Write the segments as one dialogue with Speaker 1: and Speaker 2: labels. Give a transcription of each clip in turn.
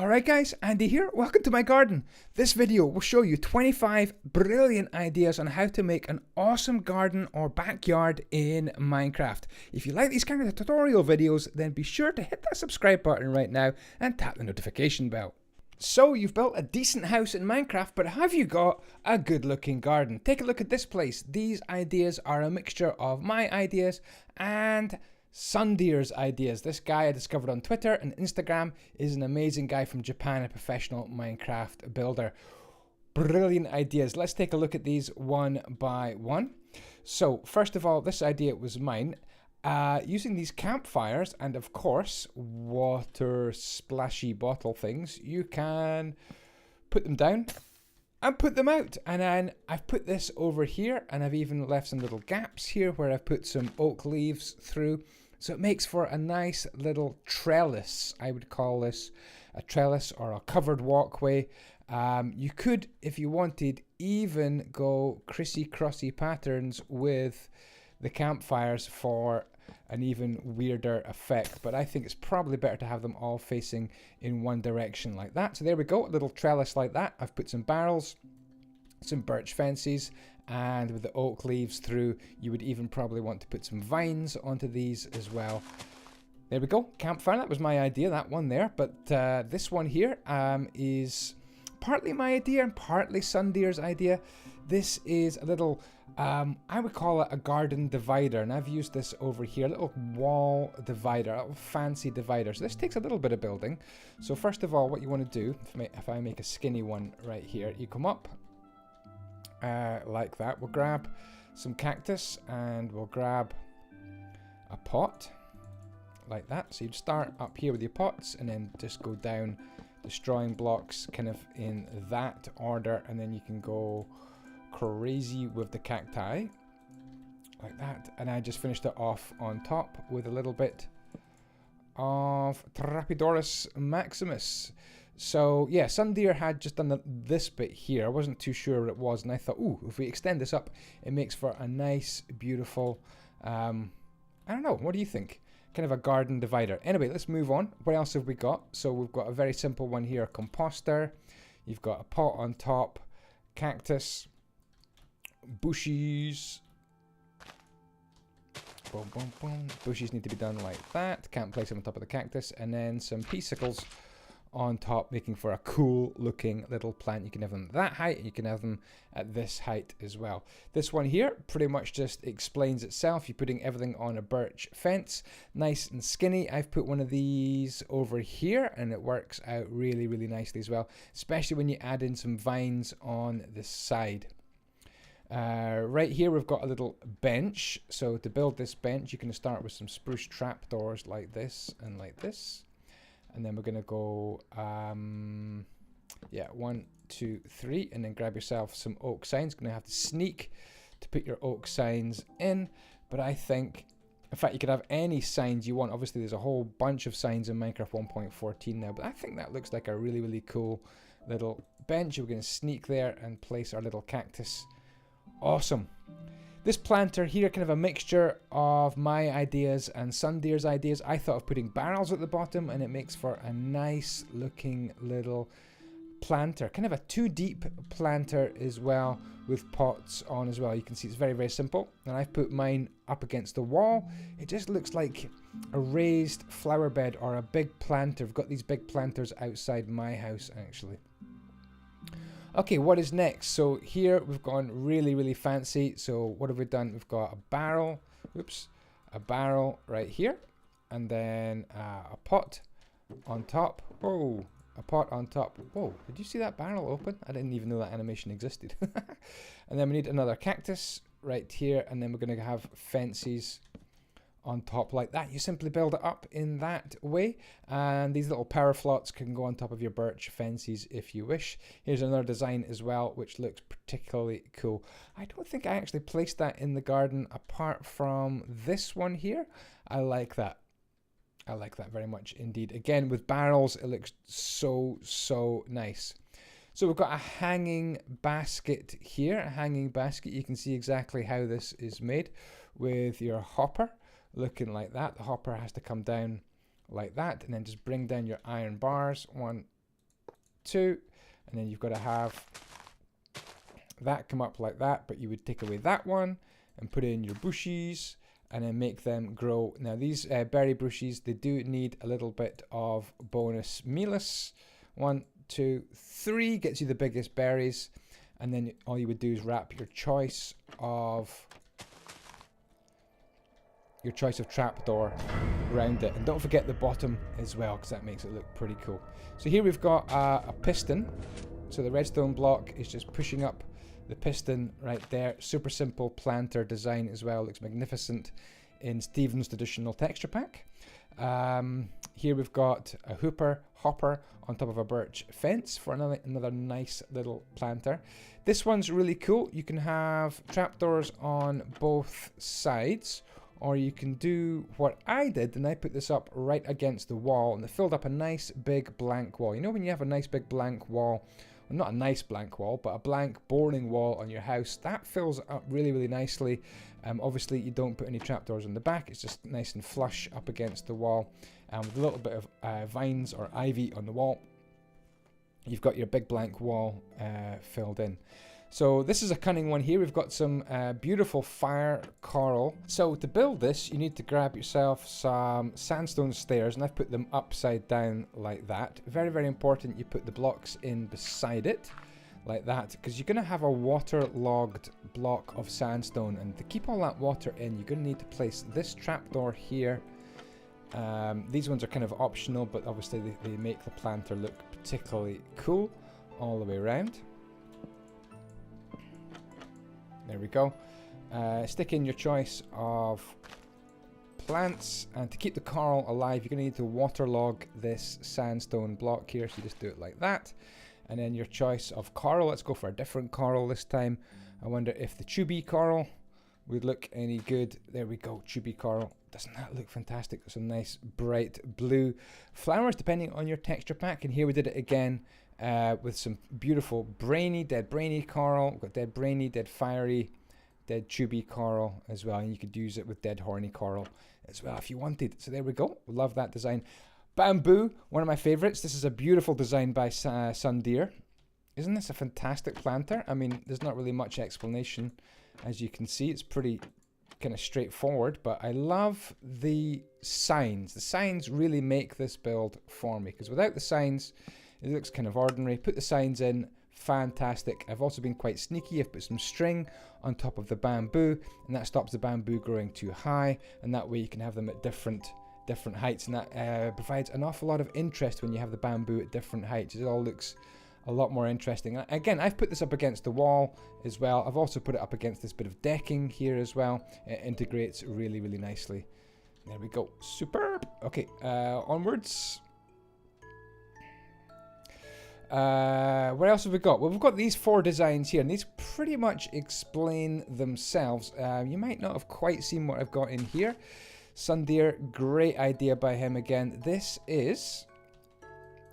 Speaker 1: Alright guys, Andy here. Welcome to my garden. This video will show you 25 brilliant ideas on how to make an awesome garden or backyard in Minecraft. If you like these kind of tutorial videos, then be sure to hit that subscribe button right now and tap the notification bell. So you've built a decent house in Minecraft, but have you got a good looking garden? Take a look at this place. These ideas are a mixture of my ideas and SILDURS ideas. This guy I discovered on Twitter and Instagram is an amazing guy from Japan, a professional Minecraft builder. Brilliant ideas. Let's take a look at these one by one. So first of all, this idea was mine. Using these campfires and of course water splashy bottle things, you can put them down and put them out. And then I've put this over here, and I've even left some little gaps here where I've put some oak leaves through. So it makes for a nice little trellis. I would call this a trellis or a covered walkway. You could, if you wanted, even go crissy-crossy patterns with the campfires for an even weirder effect. But I think it's probably better to have them all facing in one direction like that. So there we go, a little trellis like that. I've put some barrels, some birch fences, and with the oak leaves through, you would even probably want to put some vines onto these as well. There we go, campfire. That was my idea, that one there. But this one here is partly my idea and partly SILDURS' idea. This is a little, I would call it a garden divider, and I've used this over here, a little wall divider, a little fancy divider. So this takes a little bit of building. So first of all, what you want to do, if I make a skinny one right here, you come up like that. We'll grab some cactus and we'll grab a pot like that. So you'd start up here with your pots and then just go down, destroying blocks kind of in that order, and then you can go crazy with the cacti like that. And I just finished it off on top with a little bit of Trapidorus Maximus. So yeah, SILDURS had just done this bit here. I wasn't too sure what it was, and I thought, ooh, if we extend this up, it makes for a nice, beautiful, I don't know, what do you think? Kind of a garden divider. Anyway, let's move on. What else have we got? So we've got a very simple one here, a composter. You've got a pot on top, cactus, bushes. Boom, boom, boom. Bushes need to be done like that. Can't place them on top of the cactus. And then some piecicles on top, making for a cool looking little plant. You can have them at that height, you can have them at this height as well. This one here pretty much just explains itself. You're putting everything on a birch fence, nice and skinny. I've put one of these over here and it works out really, really nicely as well, especially when you add in some vines on the side. Right here we've got a little bench. So to build this bench, you can start with some spruce trapdoors like this and like this. And then we're going to go, yeah, 1, 2, 3, and then grab yourself some oak signs. Going to have to sneak to put your oak signs in, but I think, in fact, you could have any signs you want. Obviously, there's a whole bunch of signs in Minecraft 1.14 now, but I think that looks like a really, really cool little bench. We're going to sneak there and place our little cactus. Awesome. This planter here, kind of a mixture of my ideas and SILDURS' ideas. I thought of putting barrels at the bottom, and it makes for a nice looking little planter. Kind of a 2-deep planter as well, with pots on as well. You can see it's very, very simple. And I've put mine up against the wall. It just looks like a raised flower bed or a big planter. I've got these big planters outside my house, actually. Okay, what is next? So here we've gone really, really fancy. So what have we done? We've got a barrel, oops, a barrel right here, and then a pot on top. Whoa, a pot on top. Whoa, did you see that barrel open? I didn't even know that animation existed. And then we need another cactus right here, and then we're going to have fences on top like that. You simply build it up in that way, and these little power floats can go on top of your birch fences if you wish. Here's another design as well, which looks particularly cool. I don't think I actually placed that in the garden apart from this one here. I like that. I like that very much indeed. Again, with barrels, it looks so, so nice. So we've got a hanging basket here, a hanging basket. You can see exactly how this is made with your hopper. Looking like that. The hopper has to come down like that, and then just bring down your iron bars, 1, 2, and then you've got to have that come up like that, but you would take away that one and put in your bushes and then make them grow. Now these berry bushes, they do need a little bit of bonus melis. 1, 2, 3 gets you the biggest berries, and then all you would do is wrap your choice of trapdoor around it, and don't forget the bottom as well, because that makes it look pretty cool. So here we've got a piston, so the redstone block is just pushing up the piston right there. Super simple planter design as well, looks magnificent in Steven's traditional texture pack. Here we've got a hopper on top of a birch fence for another nice little planter. This one's really cool. You can have trapdoors on both sides, or you can do what I did, and I put this up right against the wall, and it filled up a nice big blank wall. You know when you have a nice big blank wall, well, not a nice blank wall, but a blank boring wall on your house, that fills up really, really nicely. Obviously you don't put any trapdoors on the back, it's just nice and flush up against the wall, and with a little bit of vines or ivy on the wall, you've got your big blank wall filled in. So this is a cunning one here. We've got some beautiful fire coral. So to build this, you need to grab yourself some sandstone stairs, and I've put them upside down like that. Very, very important you put the blocks in beside it like that, because you're going to have a waterlogged block of sandstone, and to keep all that water in, you're going to need to place this trapdoor here. These ones are kind of optional, but obviously they make the planter look particularly cool all the way around. There we go. Stick in your choice of plants, and to keep the coral alive, you're going to need to waterlog this sandstone block here, so you just do it like that. And then your choice of coral, let's go for a different coral this time. I wonder if the chubby coral would look any good. There we go, chubby coral. Doesn't that look fantastic? Some nice bright blue flowers depending on your texture pack. And here we did it again with some beautiful dead brainy coral. We've got dead brainy, dead fiery, dead chubby coral as well. And you could use it with dead horny coral as well if you wanted. So there we go. Love that design. Bamboo, one of my favorites. This is a beautiful design by SILDURS. Isn't this a fantastic planter? I mean, there's not really much explanation. As you can see, it's pretty kind of straightforward, but I love the signs. The signs really make this build for me, because without the signs, it looks kind of ordinary. Put the signs in, fantastic. I've also been quite sneaky. I've put some string on top of the bamboo, and that stops the bamboo growing too high, and that way you can have them at different heights, and that provides an awful lot of interest when you have the bamboo at different heights. It all looks a lot more interesting. Again, I've put this up against the wall as well. I've also put it up against this bit of decking here as well. It integrates really, really nicely. There we go. Superb. Okay, onwards. What else have we got? Well, we've got these 4 designs here, and these pretty much explain themselves. You might not have quite seen what I've got in here. SILDURS, great idea by him again. This is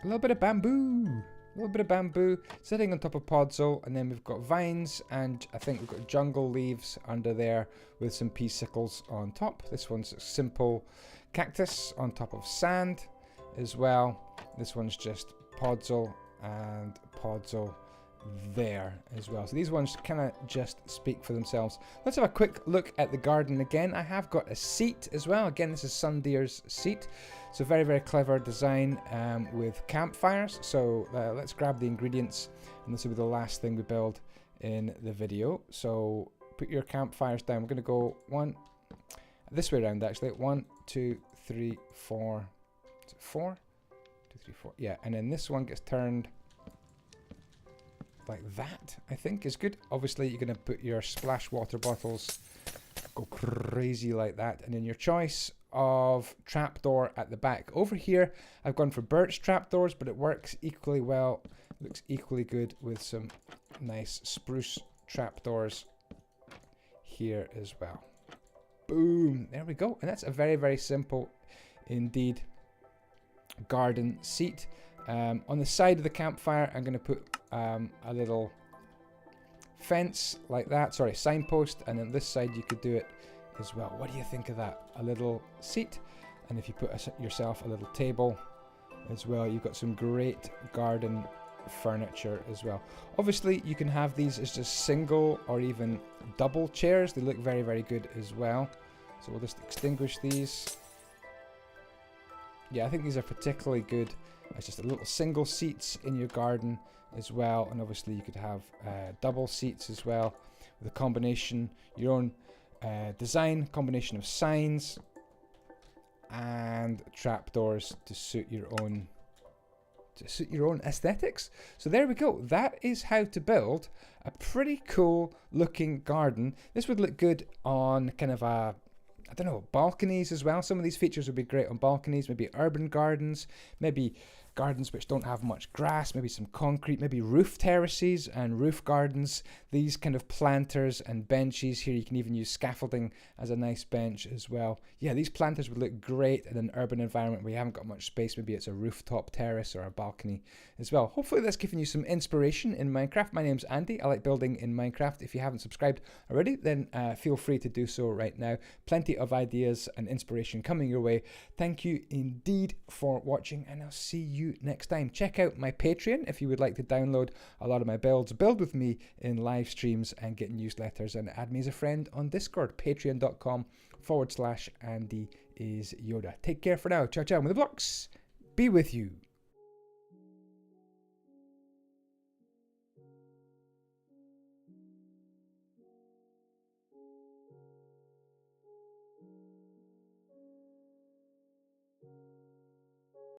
Speaker 1: a little bit of bamboo. A little bit of bamboo sitting on top of podzol, and then we've got vines, and I think we've got jungle leaves under there with some pea sickles on top. This one's a simple cactus on top of sand as well. This one's just podzol and podzol there as well. So these ones kind of just speak for themselves. Let's have a quick look at the garden again. I have got a seat as well. Again, this is SILDURS' seat. So very, very clever design with campfires. So let's grab the ingredients, and this will be the last thing we build in the video. So put your campfires down. We're going to go this way around actually. 1, 2, 3, 4. Is it 4? 2, 3, 4. Yeah, and then this one gets turned like that, I think is good. Obviously, you're going to put your splash water bottles, go crazy like that, and then your choice of trapdoor at the back. Over here, I've gone for birch trapdoors, but it works equally well. Looks equally good with some nice spruce trapdoors here as well. Boom, there we go. And that's a very, very simple indeed garden seat. On the side of the campfire, I'm going to put a little fence like that, sorry, signpost, and on this side you could do it as well. What do you think of that? A little seat, and if you put yourself a little table as well, you've got some great garden furniture as well. Obviously, you can have these as just single or even double chairs. They look very, very good as well. So we'll just extinguish these. Yeah, I think these are particularly good as just a little single seats in your garden as well. And obviously you could have double seats as well with a combination, your own design, combination of signs and trapdoors to suit your own aesthetics. So there we go. That is how to build a pretty cool looking garden. This would look good on kind of a, I don't know, balconies as well. Some of these features would be great on balconies, maybe urban gardens, maybe gardens which don't have much grass, maybe some concrete, maybe roof terraces and roof gardens. These kind of planters and benches here, you can even use scaffolding as a nice bench as well. Yeah, these planters would look great in an urban environment where you haven't got much space. Maybe it's a rooftop terrace or a balcony as well. Hopefully that's given you some inspiration in Minecraft. My name's Andy. I like building in Minecraft. If you haven't subscribed already, then feel free to do so right now. Plenty of ideas and inspiration coming your way. Thank you indeed for watching, and I'll see you next time. Check out my Patreon if you would like to download a lot of my builds, build with me in live streams and get newsletters, and add me as a friend on Discord, patreon.com/Andyisyoda. Take care for now. Ciao, ciao. May the blocks be with you.